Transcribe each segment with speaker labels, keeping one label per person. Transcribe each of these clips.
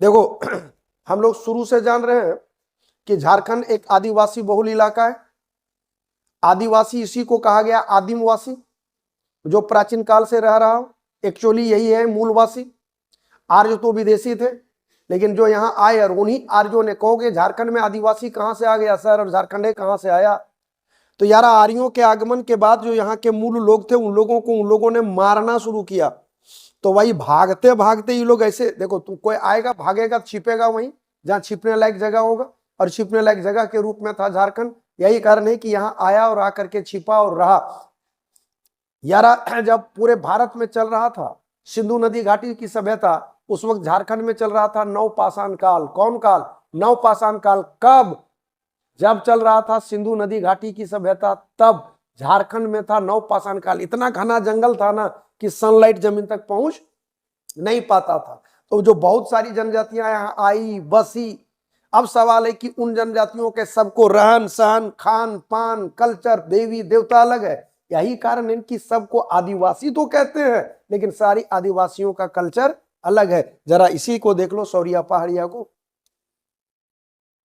Speaker 1: देखो हम लोग शुरू से जान रहे हैं कि झारखंड एक आदिवासी बहुल इलाका है। आदिवासी इसी को कहा गया आदिमवासी, जो प्राचीन काल से रह रहा हो। एक्चुअली यही है मूलवासी। आर्य तो विदेशी थे, लेकिन जो यहाँ आए और उन्हीं आर्यों ने कहोगे झारखंड में आदिवासी कहाँ से आ गया सर, और झारखंड कहाँ से आया। तो यार आर्यों के आगमन के बाद जो यहाँ के मूल लोग थे उन लोगों को उन लोगों ने मारना शुरू किया। तो वही भागते भागते ये लोग ऐसे, देखो तुम कोई आएगा भागेगा छिपेगा वहीं जहाँ छिपने लायक जगह होगा, और छिपने लायक जगह के रूप में था झारखंड। यही कारण है कि यहाँ आया और आकर के छिपा और रहा। यार जब पूरे भारत में चल रहा था सिंधु नदी घाटी की सभ्यता, उस वक्त झारखंड में चल रहा था नवपाषाण काल। कौन काल? नवपाषाण काल। कब? जब चल रहा था सिंधु नदी घाटी की सभ्यता, तब झारखंड में था नवपाषाण काल। इतना घना जंगल था ना कि सनलाइट जमीन तक पहुंच नहीं पाता था। तो जो बहुत सारी जनजातियां यहाँ आई बसी, अब सवाल है कि उन जनजातियों के सबको रहन सहन खान पान कल्चर देवी देवता अलग है। यही कारण है कि सबको आदिवासी तो कहते हैं, लेकिन सारी आदिवासियों का कल्चर अलग है। जरा इसी को देख लो, सौरिया पहाड़िया को।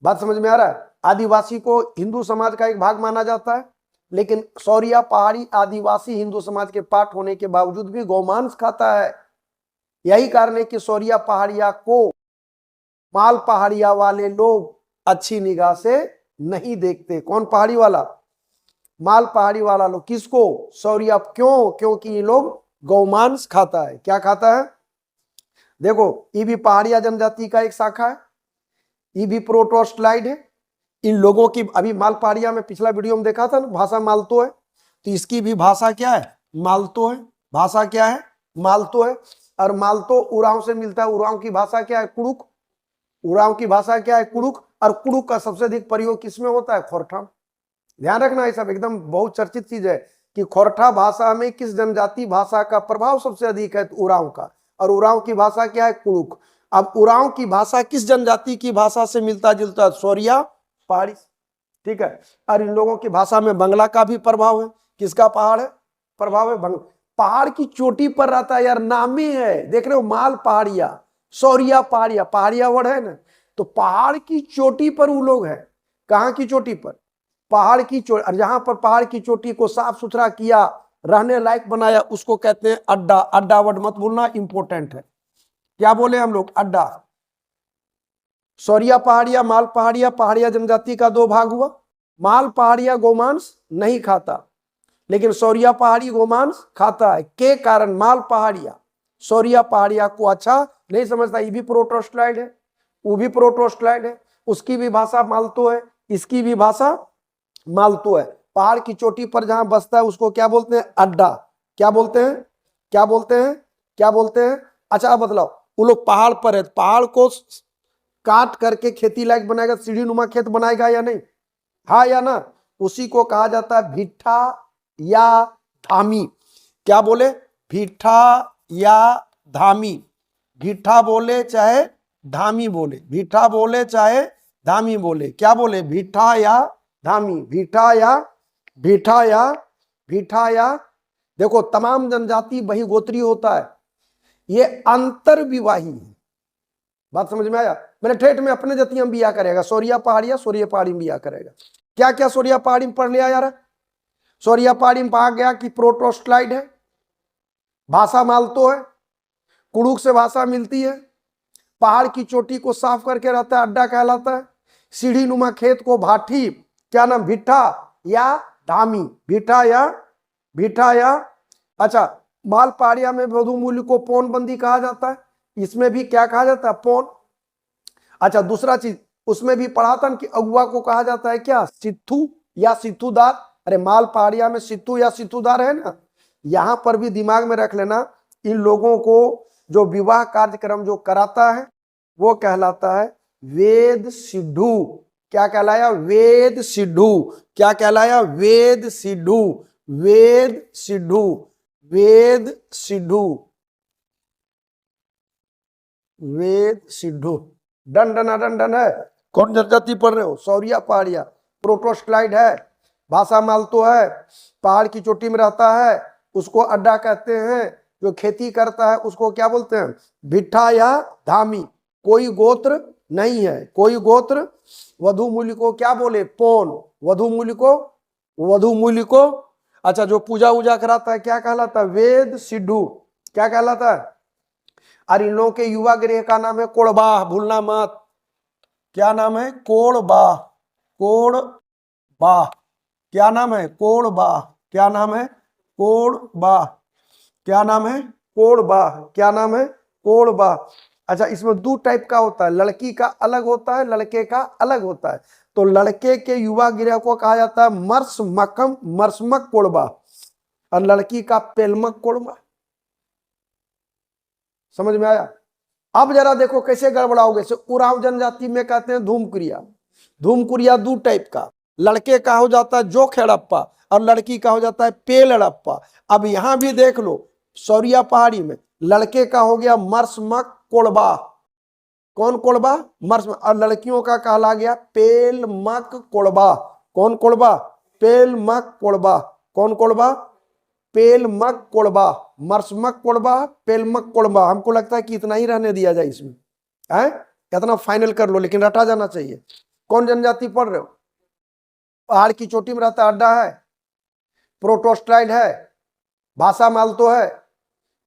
Speaker 1: बात समझ में आ रहा है? आदिवासी को हिंदू समाज का एक भाग माना जाता है, लेकिन सौरिया पहाड़ी आदिवासी हिंदू समाज के पार्ट होने के बावजूद भी गौमांस खाता है। यही कारण है कि सौरिया पहाड़िया को माल पहाड़िया वाले लोग अच्छी निगाह से नहीं देखते। कौन पहाड़ी वाला? माल पहाड़ी वाला लोग। किसको? सौरिया। क्यों? क्योंकि ये लोग गौमांस खाता है। क्या खाता है? देखो ये भी पहाड़िया जनजाति का एक शाखा है, ये भी प्रोटोस्टलाइड है। इन लोगों की अभी माल पहाड़िया में पिछला वीडियो में देखा था ना, भाषा मालतो है। तो इसकी भी भाषा क्या है? मालतो है। भाषा क्या है? मालतो है। और मालतो उरांव से मिलता है। उरांव की भाषा क्या है? कुड़ुक। उरांव की भाषा क्या है? कुड़ुक। और कुड़ुक का सबसे अधिक प्रयोग किसमें होता है? खोरठा। ध्यान रखना, ये सब एकदम बहुत चर्चित चीज है कि खोरठा भाषा में किस जनजाति भाषा का प्रभाव सबसे अधिक है? तो उरांव का। और उरांव की भाषा क्या है? कुड़ुक। अब उरांव की भाषा किस जनजाति की भाषा से मिलता जुलता है? सौरिया पहाड़ी। ठीक है। और इन लोगों की भाषा में बंगला का भी प्रभाव है। किसका पहाड़ है? प्रभाव है बंगला। पहाड़ की चोटी पर रहता है यार, नामी है। देख रहे हो? माल पहाड़िया, सौरिया पहाड़िया। पहाड़िया वर्ड है ना, तो पहाड़ की चोटी पर वो लोग है। कहाँ की चोटी पर? पहाड़ की चोटी। और जहां पर पहाड़ की चोटी को साफ सुथरा किया, रहने लायक बनाया, उसको कहते हैं अड्डा। अड्डा वर्ड मत भूलना, इंपॉर्टेंट है। क्या बोले हम लोग? अड्डा। सौरिया पहाड़िया माल पहाड़िया। पहाड़िया जनजाति का दो भाग हुआ। माल पहाड़िया गोमांस नहीं खाता, लेकिन सौरिया पहाड़ी गोमांस खाता है। के कारण? माल पहाड़िया सौरिया पहाड़िया को अच्छा नहीं समझता। ये भी प्रोटोस्टलाइड है, वो भी प्रोटोस्टलाइड है। उसकी भी भाषा मालतो है, इसकी भी भाषा मालतो है। पहाड़ की चोटी पर जहां बसता है उसको क्या बोलते हैं? अड्डा। क्या बोलते हैं? क्या बोलते हैं? क्या बोलते हैं? अच्छा अब बतलाओ, वो लोग पहाड़ पर है, पहाड़ को काट करके खेती लायक बनाएगा, सीढ़ी नुमा खेत बनाएगा या नहीं? हाँ या ना? उसी को कहा जाता है भिट्ठा या धामी। क्या बोले? भिट्ठा या धामी। भिट्ठा बोले चाहे धामी बोले, भिट्ठा बोले चाहे धामी बोले। क्या बोले? भिट्ठा या धामी। भिट्ठा या भिट्ठा या भिट्ठा या। देखो तमाम जनजाति बहिगोत्री होता है, ये अंतर विवाही है। बात समझ में आया? मैंने ठेठ में अपने जतियां बिया करेगा, सौरिया पहाड़िया सौरिया पहाड़ी में बिया करेगा। क्या क्या सौरिया पहाड़ी में पढ़ लिया यार? सौरिया पहाड़ी में पढ़ा गया कि प्रोटोस्टलाइड है, भाषा मालतो है, कुड़ुक से भाषा मिलती है, पहाड़ की चोटी को साफ करके रहता है, अड्डा कहलाता है, सीढ़ी नुमा खेत को भाठी, क्या नाम? भिट्ठा या धामी। भिट्ठा या भिट्ठा या। अच्छा माल पहाड़िया में बधुमूल्य को पौन बंदी कहा जाता है, इसमें भी क्या कहा जाता है? पौन। अच्छा दूसरा चीज उसमें भी पढ़ा था कि अगुआ को कहा जाता है क्या? सिद्धू या सिद्धूदार। अरे माल पहाड़िया में सिद्धू या सिद्धूदार है ना। यहां पर भी दिमाग में रख लेना, इन लोगों को जो विवाह कार्यक्रम जो कराता है वो कहलाता है वेद सिद्धू। क्या कहलाया? वेद सिद्धू। क्या कहलाया? वेद सिद्धू। वेद सिद्धू। वेद सिद्धू। वेद सिद्धू। डन डन डन डन है। कौन जनजाति पढ़ रहे हो? सौरिया पहाड़िया। प्रोटोस्टलाइड है, भाषा मालतो है, पहाड़ की चोटी में रहता है, उसको अड्डा कहते हैं। जो खेती करता है उसको क्या बोलते हैं? भिट्ठा या धामी। कोई गोत्र नहीं है, कोई गोत्र। वधु मूल्य को क्या बोले? पौन। वधु मूल्य को, वधु मूल्य को, अच्छा जो पूजा वूजा कराता है क्या कहलाता है? वेद सिद्धू। क्या कहलाता है? और इन लोगों के युवा गृह का नाम है कोड़बाह, भूलना मत। क्या नाम है? कोड़बाह। कोड़बाह। क्या नाम है? कोड़बाह। क्या नाम है? कोड़बाह। क्या नाम है? कोड़बाह। क्या नाम है? कोड़बाह। अच्छा, इसमें दो टाइप का होता है, लड़की का अलग होता है, लड़के का अलग होता है। तो लड़के के युवा गृह को कहा जाता है मर्समकम, मर्समक कोड़बा, और लड़की का पेलमक कोड़बा। समझ में आया? अब जरा देखो कैसे गड़बड़ाओगे। से उरांव जनजाति में कहते हैं धूमकुरिया। धूमकुरिया दो टाइप का, लड़के का हो जाता है जोख हड़प्पा और लड़की का हो जाता है पेल हड़प्पा। अब यहां भी देख लो, सौरिया पहाड़ी में लड़के का हो गया मर्समक कोड़बा। कौन कोड़बा? मर्स। और लड़कियों का कहला गया पेलमक कोड़बा। कौन कोड़बा? पेलमक कोड़बा। कौन कोड़बा? पेलमक कोड़बा। मर्समक कोड़बा, पेलमक कोड़बा। हमको लगता है कि इतना ही रहने दिया जाए इसमें, है इतना फाइनल कर लो, लेकिन रटा जाना चाहिए। कौन जनजाति पढ़ रहे हो? पहाड़ की चोटी में रहता अड्डा है, प्रोटोस्टाइल है, भाषा मालतो है,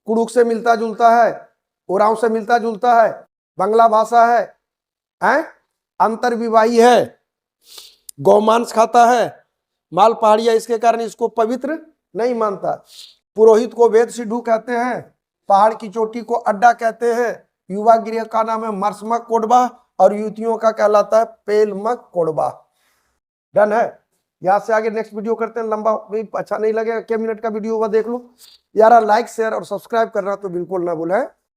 Speaker 1: कुड़ुक से मिलता जुलता है, उरांव से मिलता जुलता है, बंगला भाषा है, अंतर्विवाही है, गौमांस खाता है, माल पहाड़िया, इसके कारण इसको पवित्र नहीं मानता। पुरोहित को वेद सिद्धू कहते हैं, पहाड़ की चोटी को अड्डा कहते हैं, युवा गृह का नाम है मर्समक कोड़बा और युवतियों का कहलाता है पेलमक कोड़बा। डन है? यहां से आगे नेक्स्ट वीडियो करते हैं, लंबा भी अच्छा नहीं लगेगा, क्या मिनट का वीडियो होगा देख लो यार। लाइक शेयर और सब्सक्राइब करना तो बिल्कुल ना भूलें।